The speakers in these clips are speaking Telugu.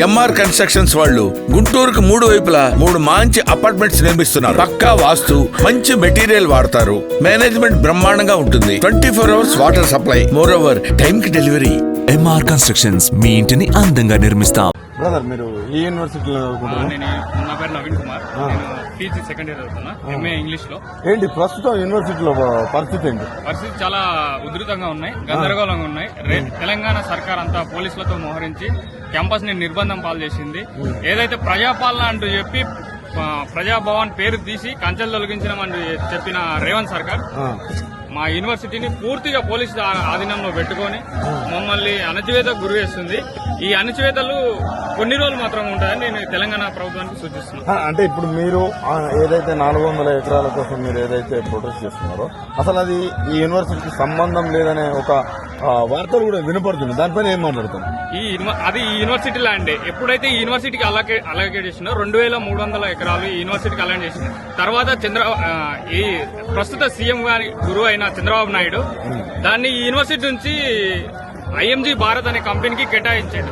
ఎంఆర్ కన్స్ట్రక్షన్స్ వాళ్ళు గుంటూరుకు 3 వైపులా 3 మంచి అపార్ట్మెంట్స్ నిర్మిస్తున్నారు. పక్కా వాస్తు, మంచి మెటీరియల్ వాడతారు. మేనేజ్మెంట్ బ్రహ్మాండంగా ఉంటుంది. 24 hours water supply, more over time కి డెలివరీ. ఎంఆర్ కన్స్ట్రక్షన్స్ మీ ఇంటిని అందంగా నిర్మిస్తాం. బ్రదర్, మీరు ఏ యూనివర్సిటీలో నా పేరు నవీన్ కుమార్. నేను పీజీ సెకండ్ ఇయర్ చదువుతున్నా, ఎంఏ ఇంగ్లీష్ లో. ఏంటి ప్రస్తుతం యూనివర్సిటీలో పరిస్థితి ఏంటి? పరిస్థితి చాలా ఉధృతంగా ఉన్నాయి, గందరగోళంగా ఉన్నాయి. తెలంగాణ సర్కార్ అంతా పోలీసులతో మోహరించి క్యాంపస్ ని నిర్బంధం పాలు చేసింది. ఏదైతే ప్రజాపాలన అంటూ చెప్పి ప్రజాభవన్ పేరు తీసి కంచెలు తొలగించినామని చెప్పిన రేవంత్ సర్కార్ మా యూనివర్సిటీని పూర్తిగా పోలీసు ఆధీనంలో పెట్టుకుని మమ్మల్ని అణచివేతకు గురి చేస్తుంది. ఈ అణచివేతలు కొన్ని రోజులు మాత్రం ఉంటాయని నేను తెలంగాణ ప్రభుత్వానికి సూచిస్తున్నాను. అంటే ఇప్పుడు మీరు ఏదైతే 400 ఎకరాల కోసం మీరు ఏదైతే ప్రొటెస్ట్ చేస్తున్నారో అసలు అది ఈ యూనివర్సిటీకి సంబంధం లేదనే ఒక వార్తలు కూడా వినపడుతుంది. దానిపైన ఏం మాట్లాడుతుంది? అది ఈ యూనివర్సిటీ ల్యాండ్. ఎప్పుడైతే ఈ యూనివర్సిటీకి అలొకేట్ చేసినా 2300 ఎకరాలు ఈ యూనివర్సిటీకి అలాట్ చేసింది. తర్వాత ఈ ప్రస్తుత సీఎం గారి గురువు అయిన చంద్రబాబు నాయుడు దాన్ని ఈ యూనివర్సిటీ నుంచి ఐఎంజీ భారత్ అనే కంపెనీకి కేటాయించాడు.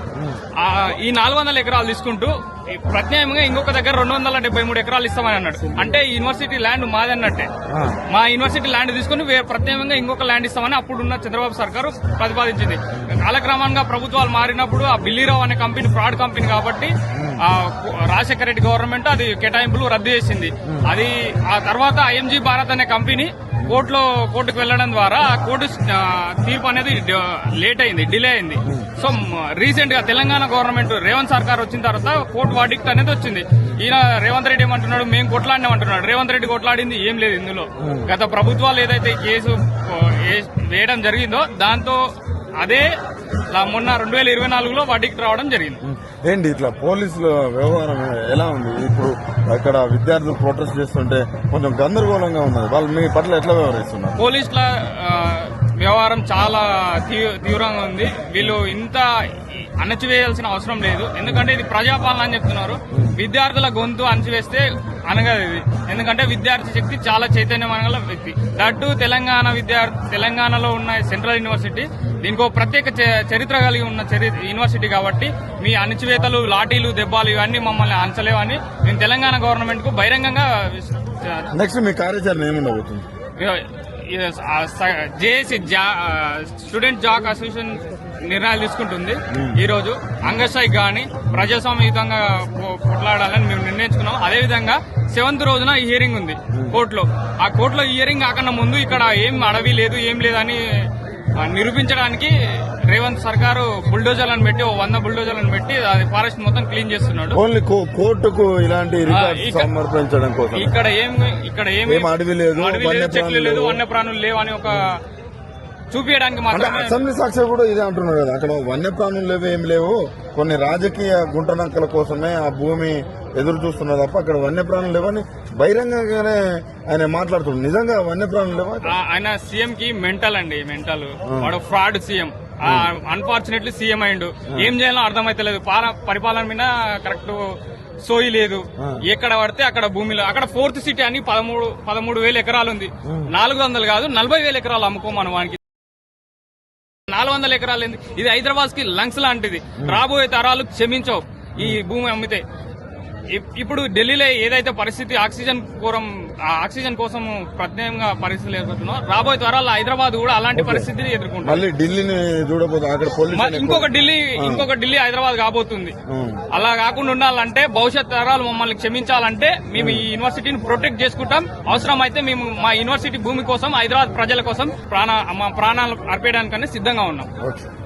ఈ 400 ఎకరాలు తీసుకుంటూ ప్రత్యామ్నాయంగా ఇంకొక దగ్గర 273 ఎకరాలు ఇస్తామని అన్నాడు. అంటే ఈ యూనివర్సిటీ ల్యాండ్ మాదన్నట్టే. మా యూనివర్సిటీ ల్యాండ్ తీసుకుని ప్రత్యామ్నాయంగా ఇంకొక ల్యాండ్ ఇస్తామని అప్పుడున్న చంద్రబాబు సర్కారు ప్రతిపాదించింది. కాలక్రమంగా ప్రభుత్వాలు మారినప్పుడు ఆ బిల్లీరావు అనే కంపెనీ ఫ్రాడ్ కంపెనీ కాబట్టి రాజశేఖర రెడ్డి గవర్నమెంట్ అది కేటాయింపులు రద్దు చేసింది. అది ఆ తర్వాత ఐఎంజీ భారత్ అనే కంపెనీ కోర్టుకు వెళ్లడం ద్వారా కోర్టు తీర్పు అనేది లేట్ అయింది, డిలే అయింది. సో రీసెంట్ గా తెలంగాణ గవర్నమెంట్ రేవంత్ సర్కార్ వచ్చిన తర్వాత కోర్టు వర్డిక్ట్ అనేది వచ్చింది. ఈయన రేవంత్ రెడ్డి ఏమంటున్నాడు, మేము కొట్లాడినామంటున్నాడు. రేవంత్ రెడ్డి కొట్లాడింది ఏం లేదు ఇందులో. గత ప్రభుత్వాలు ఏదైతే కేసు వేయడం జరిగిందో దాంతో అదే మొన్న 2024లో వర్డిక్ట్ రావడం జరిగింది. ఏంటి ఇట్లా పోలీసుల వ్యవహారం ఎలా ఉంది? ఇప్పుడు ఇక్కడ విద్యార్థులు ప్రొటెస్ట్ చేస్తుంటే కొంచెం గందరగోళంగా ఉన్నది. వాళ్ళు మీ పట్ల ఎట్లా వ్యవహరిస్తున్నారు? పోలీసుల వ్యవహారం చాలా తీవ్రంగా ఉంది. వీళ్ళు ఇంత అణచివేయాల్సిన అవసరం లేదు. ఎందుకంటే ఇది ప్రజాపాలన అని చెప్తున్నారు. విద్యార్థుల గొంతు అణచివేస్తే అనగదు ఇది. ఎందుకంటే విద్యార్థి శక్తి చాలా చైతన్యమైన వ్యక్తి. దట్టు తెలంగాణలో ఉన్న సెంట్రల్ యూనివర్సిటీ దీనికి ఒక ప్రత్యేక చరిత్ర కలిగి ఉన్న యూనివర్సిటీ కాబట్టి మీ అణచివేతలు, లాఠీలు, దెబ్బలు ఇవన్నీ మమ్మల్ని అంచలేవని మేము తెలంగాణ గవర్నమెంట్ కు బహిరంగంగా నెక్స్ట్ మీ కార్యాచరణ ఏముండబోతుంది? జేఏసీ స్టూడెంట్ జాక్ అసోసియేషన్ నిర్ణయాలు తీసుకుంటుంది. ఈ రోజు అంగస్ట్రైక్ గాని ప్రజాస్వామ్యయుతంగా కొట్లాడాలని మేము నిర్ణయించుకున్నాం. అదేవిధంగా 7th రోజున ఈ హియరింగ్ ఉంది కోర్టులో. ఆ కోర్టులో హియరింగ్ కాకుండా ముందు ఇక్కడ ఏం అడవి లేదు, ఏం లేదని నిరూపించడానికి రేవంత్ సర్కారు బుల్డోజర్లను పెట్టి 100 బుల్డోజర్లను పెట్టి అది ఫారెస్ట్ మొత్తం క్లీన్ చేస్తున్నాడు. ఓన్లీ కోర్టుకు ఇలాంటి సమర్పించడం కోసం ఇక్కడ ఏమి అడవి లేదు, చెట్లు లేదు, వన్యప్రాణులు లేవు అని ఒక చూపించడానికి మాత్రమే. అసెంబ్లీ సాక్షి కూడా ఇదే అంటున్నారు కదా, అక్కడ వన్యప్రాణులు లేవు, ఏం లేవు, కొన్ని రాజకీయ గుంటనక్కల కోసమే ఆ భూమి ఎదురు చూస్తున్నారు తప్ప అక్కడ వన్యప్రాణులు లేవని బహిరంగంగానే ఆయన మాట్లాడుతున్నారు. నిజంగా వన్యప్రాణులు లేవా? ఆయన సీఎం కి మెంటల్ వాడు ఫ్రాడ్ సీఎం. అన్ఫార్చునేట్లీ సీఎం అయిండు. ఏం చేయాలో అర్థమైతలేదు. పరిపాలన మీద కరెక్ట్ సోయి లేదు. ఎక్కడ పడితే అక్కడ భూమిలో అక్కడ 4th సిటీ అని 13,000 ఎకరాలు ఉంది. 400 కాదు 40,000 ఎకరాలు అమ్ముకోమను వానికి. 400 ఎకరాలు ఇది హైదరాబాద్ కి లంగ్స్ లాంటిది. రాబోయే తరాలు క్షమించవు ఈ భూమి అమ్మితే. ఇప్పుడు ఢిల్లీలో ఏదైతే పరిస్థితి ఆక్సిజన్ కోసం ప్రత్యేకంగా పరిస్థితులు ఎదుర్కొంటున్నాం, రాబోయే తరాలు హైదరాబాద్ కూడా అలాంటి పరిస్థితిని ఎదుర్కొంటుంది. ఇంకొక ఢిల్లీ హైదరాబాద్ కాబోతుంది. అలా కాకుండా ఉండాలంటే భవిష్యత్ తరాలు మమ్మల్ని క్షమించాలంటే మేము ఈ యూనివర్సిటీని ప్రొటెక్ట్ చేసుకుంటాం. అవసరమైతే మేము మా యూనివర్సిటీ భూమి కోసం, హైదరాబాద్ ప్రజల కోసం మా ప్రాణాలు అర్పేయడానికన్నా సిద్ధంగా ఉన్నాం.